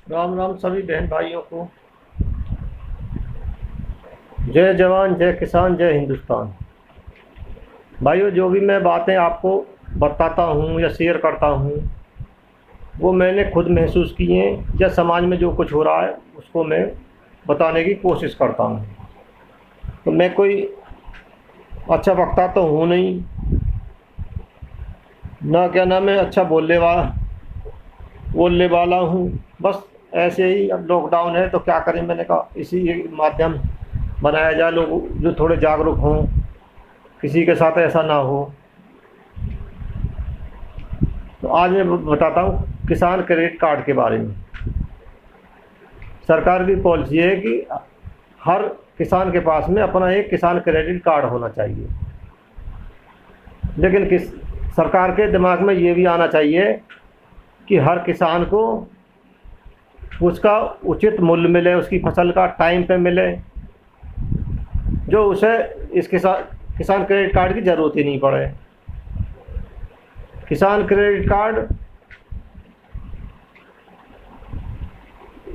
राम राम सभी बहन भाइयों को। जय जवान जय किसान जय हिंदुस्तान। भाइयों, जो भी मैं बातें आपको बताता हूँ या शेयर करता हूँ वो मैंने खुद महसूस किए हैं, या समाज में जो कुछ हो रहा है उसको मैं बताने की कोशिश करता हूँ। तो मैं कोई अच्छा वक्ता तो हूँ नहीं, ना क्या ना मैं अच्छा बोलने वाला हूँ। बस ऐसे ही, अब लॉकडाउन है तो क्या करें, मैंने कहा इसी एक माध्यम बनाया जाए, लोग जो थोड़े जागरूक हों, किसी के साथ ऐसा ना हो। तो आज मैं बताता हूँ किसान क्रेडिट कार्ड के बारे में। सरकार की पॉलिसी है कि हर किसान के पास में अपना एक किसान क्रेडिट कार्ड होना चाहिए, लेकिन सरकार के दिमाग में ये भी आना चाहिए कि हर किसान को उसका उचित मूल्य मिले, उसकी फसल का टाइम पे मिले, जो उसे इस किसान क्रेडिट कार्ड की ज़रूरत ही नहीं पड़े। किसान क्रेडिट कार्ड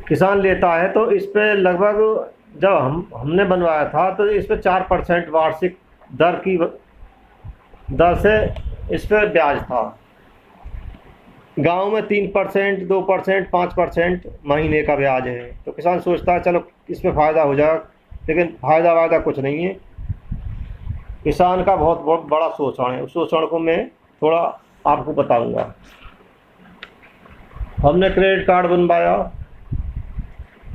किसान लेता है तो इस पे लगभग, जब हमने बनवाया था तो इस पे 4% वार्षिक दर से इस पर ब्याज था। गांव में 3%, 2%, 5% महीने का ब्याज है। तो किसान सोचता है चलो इस पर फ़ायदा हो जाएगा, लेकिन फ़ायदा वायदा कुछ नहीं है। किसान का बहुत बड़ा शोषण है, उस शोषण को मैं थोड़ा आपको बताऊंगा। हमने क्रेडिट कार्ड बनवाया,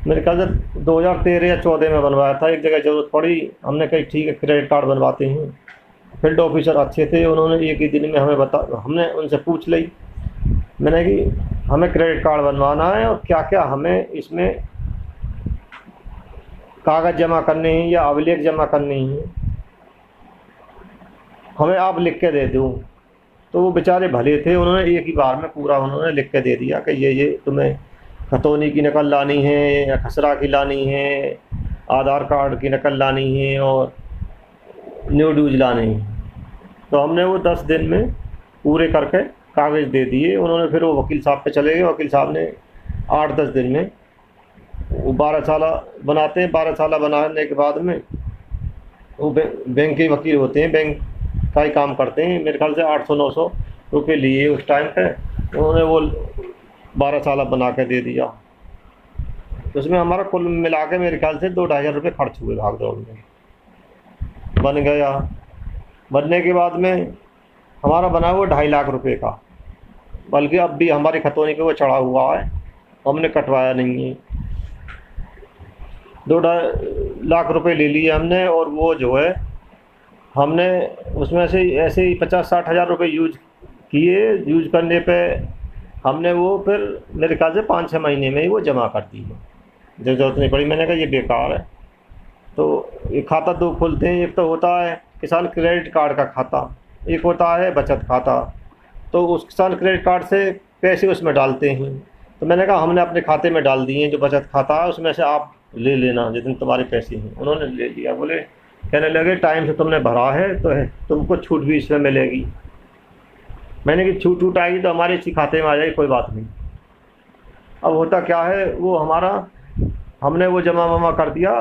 मेरे ख्याल से 2013 या 14 में बनवाया था। एक जगह ज़रूरत पड़ी, हमने कही ठीक है क्रेडिट कार्ड बनवाते हैं। फील्ड ऑफिसर अच्छे थे, उन्होंने एक ही दिन में हमने उनसे पूछ ली, मैंने कि हमें क्रेडिट कार्ड बनवाना है और क्या क्या हमें इसमें कागज़ जमा करने हैं या अभिलेख जमा करने हैं, हमें आप लिख के दे दो। तो वो बेचारे भले थे, उन्होंने एक ही बार में पूरा उन्होंने लिख के दे दिया कि ये तुम्हें खतौनी की नकल लानी है या खसरा की लानी है, आधार कार्ड की नकल लानी है और न्यू ड्यूज लानी है। तो हमने वो 10 दिन में पूरे करके कागज़ दे दिए। उन्होंने फिर वो वकील साहब पे चले गए, वकील साहब ने 8-10 दिन में वो 12 साल बनाते हैं। 12 साल बनाने के बाद में वो बैंक के वकील होते हैं, बैंक का ही काम करते हैं। मेरे ख्याल से 800-900 रुपये लिए उस टाइम पे। उन्होंने वो 12 साल बना के दे दिया। तो उसमें हमारा कुल मिला के मेरे ख्याल से 2-2,500 रुपये खर्च हुए भाग दौड़ में। बन गया, बनने के बाद में हमारा बना हुआ 2.5 लाख रुपए का, बल्कि अब भी हमारी खतौनी पे वो चढ़ा हुआ है, हमने कटवाया नहीं है। 2-2.5 लाख रुपए ले लिए हमने, और वो जो है हमने उसमें से ऐसे ही 50-60 हज़ार रुपये यूज किए। यूज करने पे हमने वो फिर मेरे ख्याल से 5-6 महीने में ही वो जमा कर दी है, जब ज़रूरत नहीं पड़ी। मैंने कहा ये बेकार है। तो ये खाता 2 खुलते हैं, एक तो होता है किसान क्रेडिट कार्ड का खाता, एक होता है बचत खाता। तो उस किसान क्रेडिट कार्ड से पैसे उसमें डालते हैं। तो मैंने कहा हमने अपने खाते में डाल दिए, जो बचत खाता है उसमें से आप ले लेना जितने तुम्हारे पैसे हैं। उन्होंने ले लिया, बोले कहने लगे टाइम से तुमने भरा है तो तुमको छूट भी इसमें मिलेगी। मैंने कि छूट आएगी तो हमारे इसी खाते में आ जाएगी, कोई बात नहीं। अब होता क्या है, वो हमने वो जमा वमा कर दिया,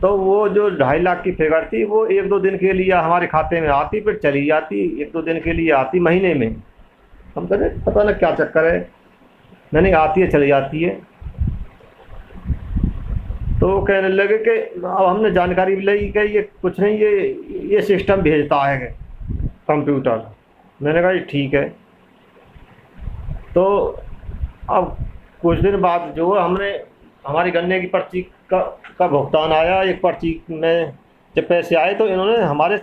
तो वो जो 2.5 लाख की फिगर थी वो 1-2 दिन के लिए हमारे खाते में आती, फिर चली जाती। 1-2 दिन के लिए आती महीने में। हम कहते पता ना क्या चक्कर है, नहीं आती है चली जाती है। तो कहने लगे कि अब हमने जानकारी ली कि ये कुछ नहीं, ये सिस्टम भेजता है कंप्यूटर। मैंने कहा ठीक है। तो अब कुछ दिन बाद जो हमने हमारी गन्ने की पर्ची का भुगतान आया। एक पर्ची में जब पैसे आए तो इन्होंने हमारे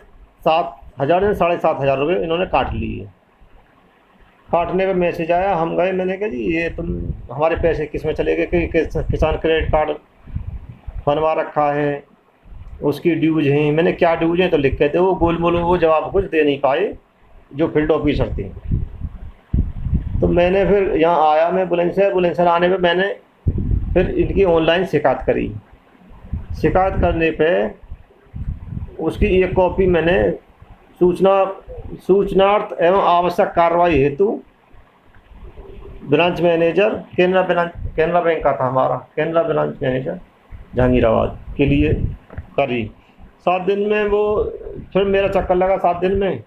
7,000 या 7,500 रुपये इन्होंने काट लिए। काटने पे मैसेज आया, हम गए, मैंने कहा जी ये तुम हमारे पैसे किस में चले गए, कि किसान क्रेडिट कार्ड बनवा रखा है, उसकी ड्यूज हैं। मैंने क्या ड्यूज हैं तो लिख के थे, वो गोल मोल वो जवाब कुछ दे नहीं पाए जो फील्ड ऑफिसर थे। तो मैंने फिर यहाँ आया, मैं बुलंदशहर आने पे मैंने फिर इनकी ऑनलाइन शिकायत करी। शिकायत करने पे उसकी एक कॉपी मैंने सूचनार्थ एवं आवश्यक कार्रवाई हेतु branch manager Canara Canara bank का था हमारा, कैनरा ब्रांच मैनेजर जहांगीराबाद के लिए करी। 7 दिन में वो फिर मेरा चक्कर लगा 7 दिन में।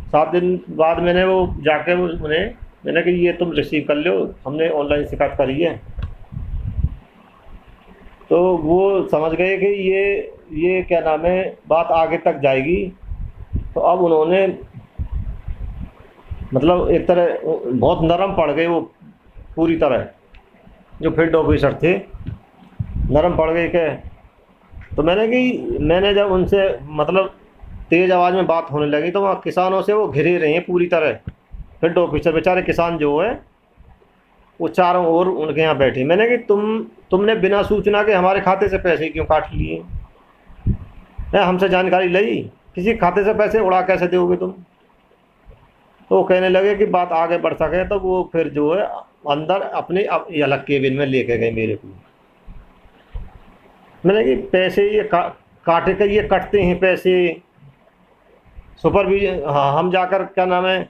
7 दिन बाद मैंने वो जाके उन्हें मैंने कि ये तुम रिसीव कर लो, हमने ऑनलाइन शिकायत करी है। तो वो समझ गए कि ये क्या नाम है, बात आगे तक जाएगी। तो अब उन्होंने मतलब एक तरह बहुत नरम पड़ गए वो, पूरी तरह जो फील्ड ऑफिसर थे नरम पड़ गए के। तो मैंने जब उनसे मतलब तेज़ आवाज़ में बात होने लगी तो वहाँ किसानों से वो घिरे रहे हैं पूरी तरह। फील्ड ऑफिसर बेचारे किसान जो है वो चारों ओर उनके यहाँ बैठे। मैंने कि तुमने बिना सूचना के हमारे खाते से पैसे क्यों काट लिए है, हमसे जानकारी ली, किसी खाते से पैसे उड़ा कैसे दोगे तुम। तो वो कहने लगे कि बात आगे बढ़ सके तो वो फिर जो है अंदर अपने अलग केबिन में लेके गए मेरे को। मैंने कि पैसे ये काटे के ये कटते हैं पैसे, सुपरविजन, हाँ हम जाकर क्या नाम है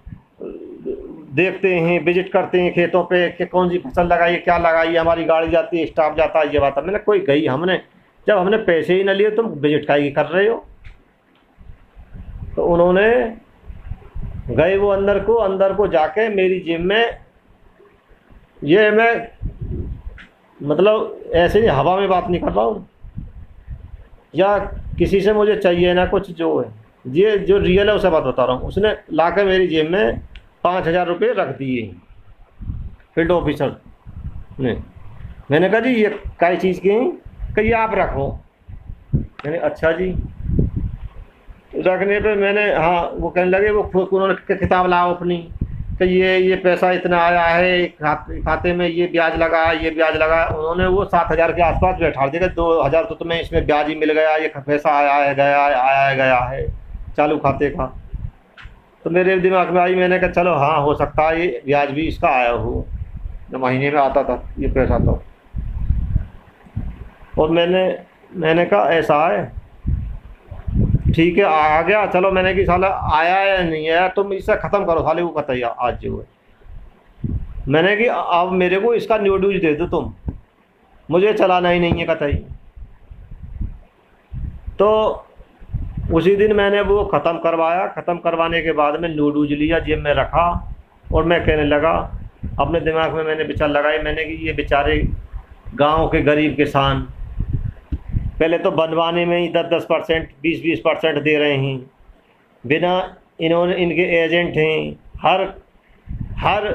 देखते हैं, विजिट करते हैं खेतों पे कि कौन सी फसल लगाई, क्या लगाई, हमारी गाड़ी जाती है, स्टाफ जाता है, ये बात है। मैंने कोई गई हमने, जब हमने पैसे ही न लिए तुम विजिट का ही कर रहे हो। तो उन्होंने गए वो अंदर को जाके मेरी जेब में, ये मैं मतलब ऐसे ही हवा में बात नहीं कर रहा हूँ या किसी से मुझे चाहिए ना कुछ, जो है ये जो रियल है उसे बात बता रहा हूँ। उसने ला के मेरी जेब में 5,000 रुपये रख दिए फील्ड ऑफिसर ने। मैंने कहा जी ये कई चीज़ की हैं, कि ये आप रखो। मैंने अच्छा जी। रखने पे मैंने, हाँ वो कहने लगे, वो उन्होंने किताब लाओ अपनी कि ये पैसा इतना आया है खाते में, ये ब्याज लगा, ये ब्याज लगा। उन्होंने वो 7,000 के आसपास बैठा दिया। 2,000 तो तुम्हें इसमें ब्याज ही मिल गया, ये पैसा आया गया है चालू खाते का। तो मेरे दिमाग में आई, मैंने कहा चलो हाँ हो सकता है ये ब्याज भी इसका आया हो, जो महीने में आता था ये पैसा। तो और मैंने कहा ऐसा है, ठीक है आ गया, चलो। मैंने कि साला आया या नहीं आया तुम इसे ख़त्म करो साले को बताइए आज जो है। मैंने कि अब मेरे को इसका न्यू ड्यूज दे दो तुम, मुझे चलाना ही नहीं है कतई। तो उसी दिन मैंने वो ख़त्म करवाया। ख़त्म करवाने के बाद में न्यू ड्यूज लिया, जेब में रखा और मैं कहने लगा, अपने दिमाग में मैंने विचार लगाई। मैंने कि ये बेचारे गाँव के गरीब किसान पहले तो बनवाने में ही 10% 20% दे रहे हैं बिना, इन्होंने इनके एजेंट हैं हर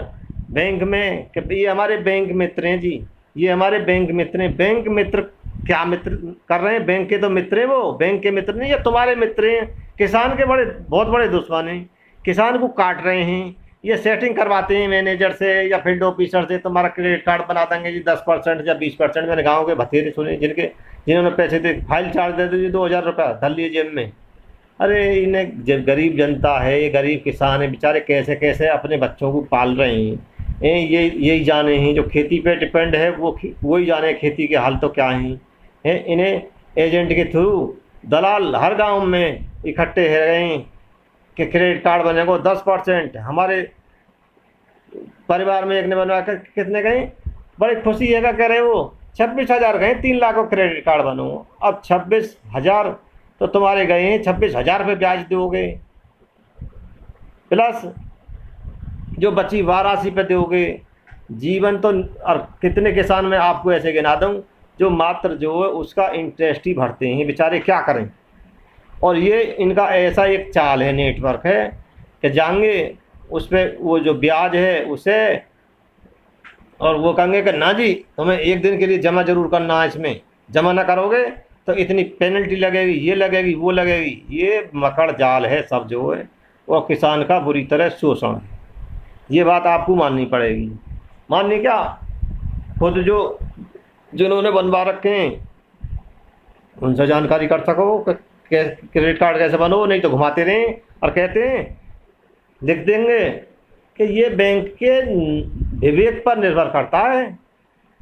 बैंक में कि ये हमारे बैंक मित्र हैं जी, ये हमारे बैंक मित्र हैं। बैंक मित्र क्या मित्र कर रहे हैं, बैंक के तो मित्र हैं, वो बैंक के मित्र नहीं, ये तुम्हारे मित्र हैं। किसान के बहुत बड़े दुश्मन हैं, किसान को काट रहे हैं। ये सेटिंग करवाते हैं मैनेजर से या फील्ड ऑफिसर से, तुम्हारा क्रेडिट कार्ड बना देंगे जी 10% या 20%। मैंने गाँव के बथेरे सुने जिन्होंने पैसे दे, फाइल चार्ज दे दीजिए 2,000 रुपये धर लिए जेब में। अरे इन्हें गरीब जनता है, ये गरीब किसान है बेचारे, कैसे कैसे अपने बच्चों को पाल रहे हैं। यही जाने हैं, जो खेती पे डिपेंड है वही जाने खेती के हाल तो क्या हैं। इन्हें एजेंट के थ्रू दलाल हर गांव में इकट्ठे हो गए हैं कि क्रेडिट कार्ड बनेगा 10%। हमारे परिवार में एक ने बनवा कर कितने गए, बड़ी खुशी है कह रहे वो 26,000 गए, 3 लाख का क्रेडिट कार्ड बनो। अब 26,000 तो तुम्हारे गए हैं, 26,000 पे ब्याज दोगे, प्लस जो बची 82 पे दोगे। जीवन तो, और कितने किसान में आपको ऐसे गिना दूँ जो मात्र जो है उसका इंटरेस्ट ही भरते हैं बेचारे, क्या करें। और ये इनका ऐसा एक चाल है, नेटवर्क है कि जाएंगे उस पर वो जो ब्याज है उसे, और वो कहेंगे कि ना जी तुम्हें 1 दिन के लिए जमा जरूर करना है, इसमें जमा ना करोगे तो इतनी पेनल्टी लगेगी, ये लगेगी वो लगेगी। ये मकड़ जाल है सब जो है, और किसान का बुरी तरह शोषण है। ये बात आपको माननी पड़ेगी। माननी क्या, खुद जिन्होंने बनवा रखे हैं उनसे जानकारी कर सको कि क्रेडिट कार्ड कैसे बनो, नहीं तो घुमाते रहें और कहते हैं लिख देंगे कि ये बैंक के विवेक पर निर्भर करता है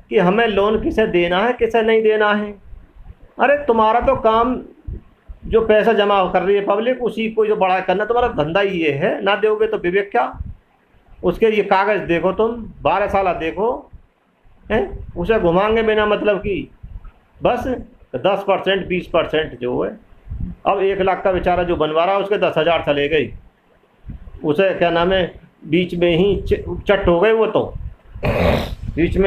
कि हमें लोन किसे देना है किसे नहीं देना है। अरे तुम्हारा तो काम जो पैसा जमा कर रही है पब्लिक, उसी को जो बड़ा करना तुम्हारा धंधा ही ये है। ना दोगे तो विवेक क्या, उसके ये कागज़ देखो तुम, 12 साल देखो हैं, उसे घुमाएंगे बिना मतलब की, बस 10% 20% जो है। अब 1 लाख का बेचारा जो बनवा रहा है उसके 10,000 चले गए, उसे क्या नाम है बीच में ही चट हो गए वो तो, बीच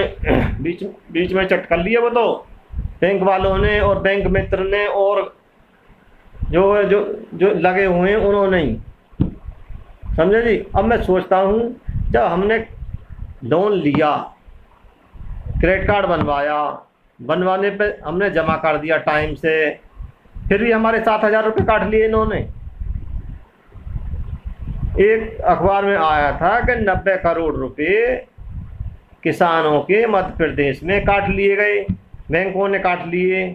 में चट कर लिए वो तो बैंक वालों ने और बैंक मित्र ने और जो जो जो लगे हुए हैं उन्होंने ही, समझे जी। अब मैं सोचता हूँ जब हमने लोन लिया, क्रेडिट कार्ड बनवाया, बनवाने पे हमने जमा कर दिया टाइम से, फिर भी हमारे 7,000 रुपये काट लिए इन्होंने। एक अखबार में आया था कि 90 करोड़ रुपए किसानों के मध्य प्रदेश में काट लिए गए, बैंकों ने काट लिए।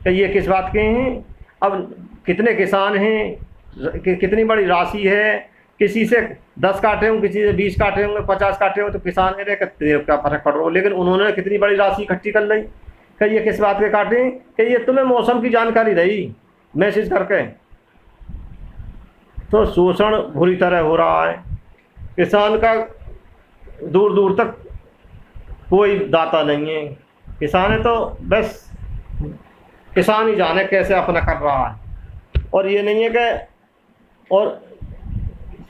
तो ये किस बात के हैं? अब कितने किसान हैं, कितनी बड़ी राशि है, किसी से 10 काटे होंगे, किसी से 20 काटे होंगे, 50 काटे होंगे, तो किसान ने क्या फर्क पड़ रहा हो, लेकिन उन्होंने कितनी बड़ी राशि इकट्ठी कर ली। कि ये किस बात के काटे? कि ये तुम्हें मौसम की जानकारी रही मैसेज करके। तो शोषण बुरी तरह हो रहा है, किसान का दूर दूर तक कोई दाता नहीं है। किसान है तो बस किसान ही जाने कैसे अपना कर रहा है। और ये नहीं है कि, और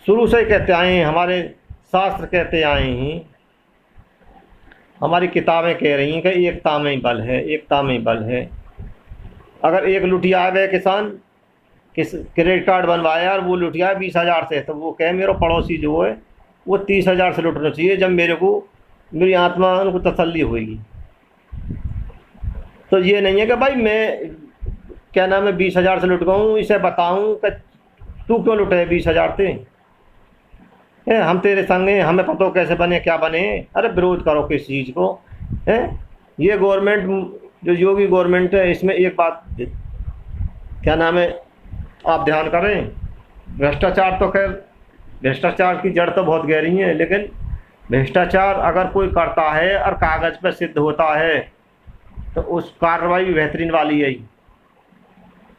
शुरू से ही कहते आए हैं, हमारे शास्त्र कहते आए हैं, हमारी किताबें कह रही हैं कि एकता में ही बल है, एकता में ही बल है। अगर एक लुटिया है किसान किस क्रेडिट कार्ड बनवाया और वो लुटिया 20,000 से, तो वो कहे मेरा पड़ोसी जो है वो 30,000 से लुटना चाहिए, जब मेरी आत्मा उनको तसल्ली होगी। तो ये नहीं है कि भाई मैं क्या नाम है 20,000 से लुट गऊँ, इसे बताऊँ कि तू क्यों लुटे 20,000 से, हम तेरे संग हैं, हमें पता हो कैसे बने क्या बने। अरे विरोध करो किस चीज़ को है। ये गवर्नमेंट जो योगी गवर्नमेंट है, इसमें एक बात क्या नाम है आप ध्यान करें, भ्रष्टाचार तो खैर भ्रष्टाचार की जड़ तो बहुत गहरी है, लेकिन भ्रष्टाचार अगर कोई करता है और कागज़ पर सिद्ध होता है तो उस कार्रवाई भी बेहतरीन वाली है,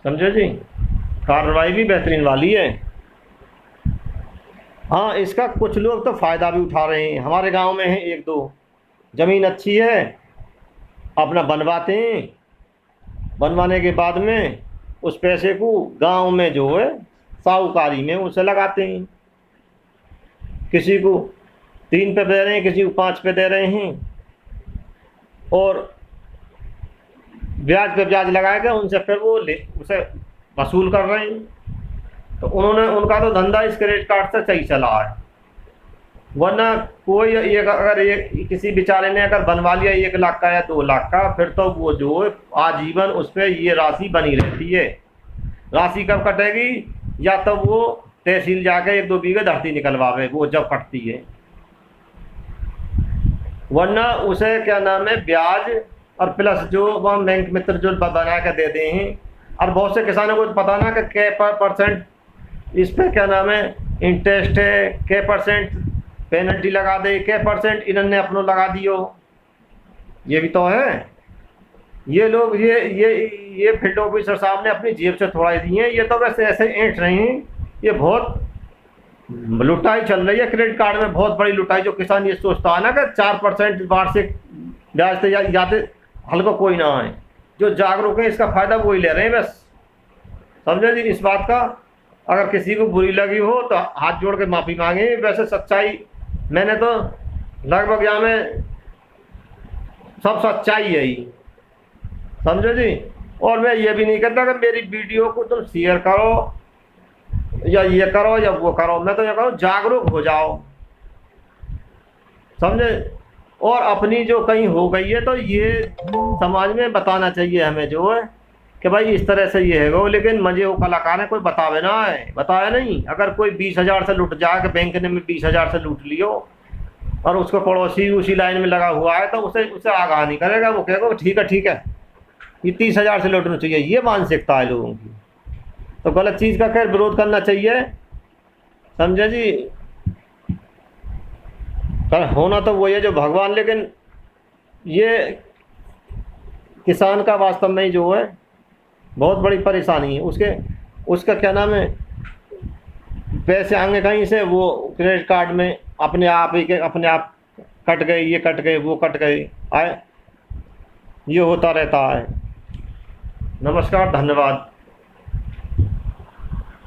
समझे जी, कार्रवाई भी बेहतरीन वाली है। हाँ, इसका कुछ लोग तो फ़ायदा भी उठा रहे हैं। हमारे गांव में है 1-2 ज़मीन अच्छी है, अपना बनवाते हैं, बनवाने के बाद में उस पैसे को गांव में जो है साहूकारी में उसे लगाते हैं। किसी को 3 पे दे रहे हैं, किसी को 5 पे दे रहे हैं, और ब्याज पे ब्याज लगाएगा उनसे, फिर वो उसे वसूल कर रहे हैं। तो उनका तो धंधा इस क्रेडिट कार्ड से सही चला है। वरना कोई अगर किसी बेचारे ने अगर बनवा लिया 1 लाख का या 2 लाख का, फिर तो वो जो आजीवन उस पर ये राशि बनी रहती है। राशि कब कटेगी? या तो वो तहसील जाके 1-2 बीघे धरती निकलवावे, वो जब कटती है, वरना उसे क्या नाम है ब्याज और प्लस जो वह बैंक मित्र जो बना के दे दे हैं। और बहुत से किसानों को पता ना कि क्या % इस पर क्या नाम है इंटरेस्ट है, क्या % पेनल्टी लगा दे, क्या % इन्होंने अपनों लगा दियो, ये भी तो है। ये लोग ये फील्ड ऑफिसर साहब ने अपनी जेब से थोड़ा दिए हैं, ये तो वैसे ऐसे ऐंठ रहे हैं। ये बहुत लुटाई चल रही है क्रेडिट कार्ड में, बहुत बड़ी लुटाई। जो किसान ये सोचता है ना कि 4% वार्षिक ब्याज से याते हल्का कोई ना आए, जो जागरूक है इसका फ़ायदा वही ले रहे हैं बस, समझे जी। इस बात का अगर किसी को बुरी लगी हो तो हाथ जोड़ के माफ़ी मांगे। वैसे सच्चाई मैंने तो लगभग यहाँ में सब सच्चाई है ही, समझे जी। और मैं ये भी नहीं कहता कि मेरी वीडियो को तुम शेयर करो या ये करो या वो करो, मैं तो ये करो जागरूक हो जाओ, समझे। और अपनी जो कहीं हो गई है तो ये समाज में बताना चाहिए हमें जो है कि भाई इस तरह से ये है वो। लेकिन मजे वो कलाकार है, कोई बतावे ना है, बताया नहीं। अगर कोई 20,000 से लूट जाए कि बैंक ने 20,000 से लूट लियो और उसको पड़ोसी उसी लाइन में लगा हुआ है, तो उसे आगाह नहीं करेगा। वो कहेगा ठीक है ये 30,000 से लूटना चाहिए, ये मानसिकता है लोगों की। तो गलत चीज़ का खैर विरोध करना चाहिए, समझे जी। पर होना तो वही है जो भगवान, लेकिन ये किसान का वास्तव में जो है बहुत बड़ी परेशानी है। उसका क्या नाम है पैसे आएंगे कहीं से, वो क्रेडिट कार्ड में अपने आप कट गए, ये कट गए, वो कट गए, आए ये होता रहता है। नमस्कार, धन्यवाद।